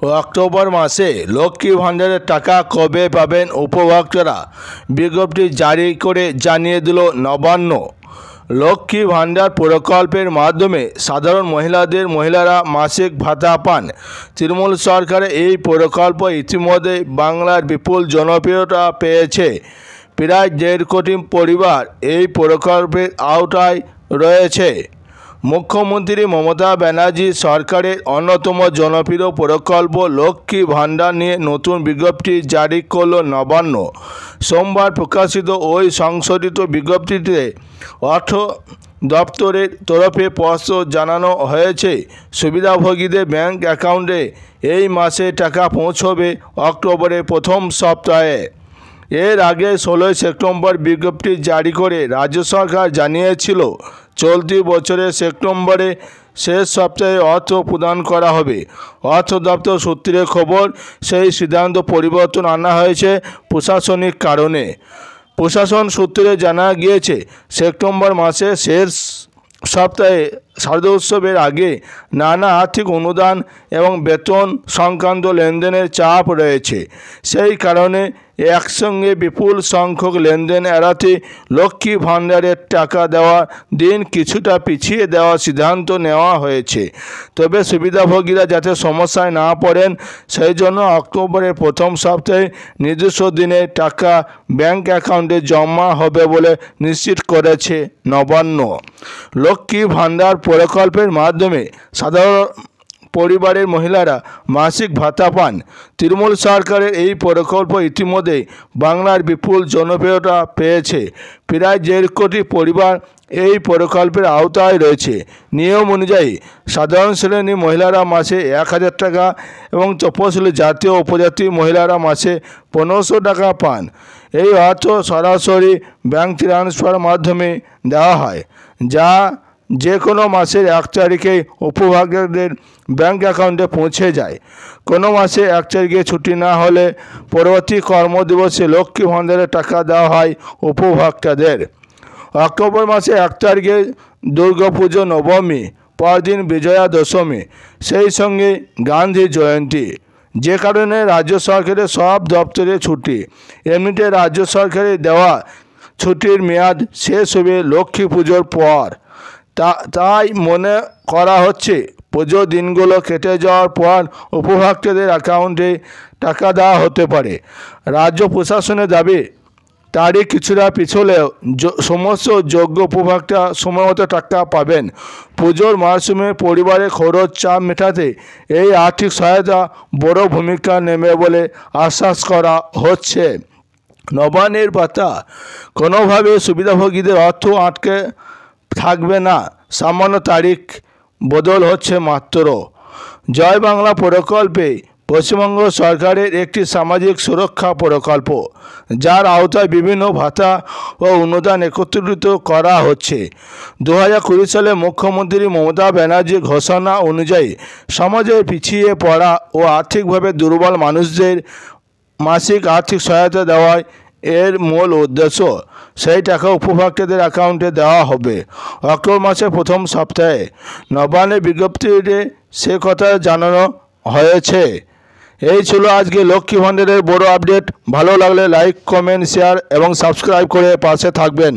October মাসে লক্ষ্মী ভাণ্ডারের টাকা কবে পাবেন উপভোক্তারা? বিজ্ঞপ্তি জারি করে জানিয়ে দিল নবান্ন। লক্ষ্মী ভাণ্ডার প্রকল্পের মাধ্যমে সাধারণ মহিলারা মাসিক ভাতা পান। তৃণমূল সরকারের এই প্রকল্প ইতিমধ্যে বাংলার বিপুল জনপ্রিয়তা পেয়েছে। প্রায় 1.5 কোটি পরিবার এই প্রকল্পের আওতায় রয়েছে। মুখ্যমন্ত্রী মমতা ব্যানার্জি সরকারের অন্যতম জনপ্রিয় প্রকল্প লক্ষ্মী ভাণ্ডার নিয়ে নতুন বিজ্ঞপ্তি জারি করল নবান্ন। সোমবার প্রকাশিত ওই সংশোধিত বিজ্ঞপ্তিতে অর্থ দপ্তরের তরফে স্পষ্ট জানানো হয়েছে, সুবিধাভোগীদের ব্যাংক অ্যাকাউন্টে এই মাসে টাকা পৌঁছবে অক্টোবরের প্রথম সপ্তাহে। এর আগে 16 সেপ্টেম্বর বিজ্ঞপ্তি জারি করে রাজ্য সরকার জানিয়েছিল, চলতি বছরের সেপ্টেম্বরে শেষ সপ্তাহে অর্থ প্রদান করা হবে। অর্থ দপ্তর সূত্রে খবর, সেই সিদ্ধান্ত পরিবর্তন আনা হয়েছে প্রশাসনিক কারণে। প্রশাসন সূত্রে জানা গিয়েছে, সেপ্টেম্বর মাসের শেষ সপ্তাহে শারদোৎসবের আগে নানা আর্থিক অনুদান এবং বেতন সংক্রান্ত লেনদেনের চাপ রয়েছে। সেই কারণে একসঙ্গে বিপুল সংখ্যক লেনদেন এড়াতে লক্ষ্মী ভাণ্ডারের টাকা দেওয়ার দিন কিছুটা পিছিয়ে দেওয়ার সিদ্ধান্ত নেওয়া হয়েছে। তবে সুবিধাভোগীরা যাতে সমস্যায় না পড়েন, সেই জন্য অক্টোবরের প্রথম সপ্তাহে নির্দিষ্ট দিনে টাকা ব্যাংক অ্যাকাউন্টে জমা হবে বলে নিশ্চিত করেছে নবান্ন। লক্ষ্মী ভাণ্ডার প্রকল্পের মাধ্যমে সাধারণ পরিবারের মহিলারা মাসিক ভাতা পান। তৃণমূল সরকারের এই প্রকল্প ইতিমধ্যে বাংলার বিপুল জনপ্রিয়তা পেয়েছে। প্রায় 1.5 কোটি পরিবার এই প্রকল্পের আওতায় রয়েছে। নিয়ম অনুযায়ী সাধারণ শ্রেণীর মহিলারা মাসে 1000 টাকা এবং তপশিলি জাতি ও উপজাতি মহিলারা মাসে 1500 টাকা পান। এই অর্থ সরাসরি ব্যাংক ট্রান্সফার মাধ্যমে দেওয়া হয়, যা যে কোনো মাসের 1 তারিখেই উপভোক্তাদের ব্যাংক অ্যাকাউন্টে পৌঁছে যায়। কোনো মাসে 1 তারিখে ছুটি না হলে পরবর্তী কর্মদিবসে লক্ষ্মী ভাণ্ডারের টাকা দেওয়া হয় উপভোক্তাদের। অক্টোবর মাসে 1 তারিখে দুর্গাপুজো নবমী, পরদিন বিজয়া দশমী, সেই সঙ্গে গান্ধী জয়ন্তী, যে কারণে রাজ্য সরকারের সব দপ্তরে ছুটি। এমনিতে রাজ্য সরকারের দেওয়া ছুটির মেয়াদ শেষ হবে লক্ষ্মী পুজোর পর। তাই মনে করা হচ্ছে, পুজোর দিনগুলো কেটে যাওয়ার পর উপভোক্তাদের অ্যাকাউন্টে টাকা দেওয়া হতে পারে। রাজ্য প্রশাসনের দাবি, তারিখ কিছুটা পিছলেও সমস্ত যোগ্য উপভোক্তা সময়মতো টাকা পাবেন। পুজোর মরশুমে পরিবারের খরচ চাপ মেটাতে এই আর্থিক সহায়তা বড় ভূমিকা নেবে বলে আশ্বাস করা হচ্ছে। নবান্নের বার্তা, কোনোভাবে সুবিধাভোগীদের অর্থ আটকে থাকবে না, সামান্য তারিখ বদল হচ্ছে মাত্র। জয় বাংলা প্রকল্পে পশ্চিমবঙ্গ সরকারের একটি সামাজিক সুরক্ষা প্রকল্প, যার আওতায় বিভিন্ন ভাতা ও অনুদান একত্রিত করা হচ্ছে। 2020 সালে মুখ্যমন্ত্রী মমতা ব্যানার্জির ঘোষণা অনুযায়ী সমাজের পিছিয়ে পড়া ও আর্থিকভাবে দুর্বল মানুষদের মাসিক আর্থিক সহায়তা দেওয়াই এর মূল উদ্দেশ্য। সেই টাকা উপভোক্তাদের অ্যাকাউন্টে দেওয়া হবে অক্টোবর মাসের প্রথম সপ্তাহে। নবান্নের বিজ্ঞপ্তিতে সে কথা জানানো হয়েছে। এই ছিল আজকে লক্ষ্মী ভাণ্ডারের বড় আপডেট। ভালো লাগলে লাইক, কমেন্ট, শেয়ার এবং সাবস্ক্রাইব করে পাশে থাকবেন।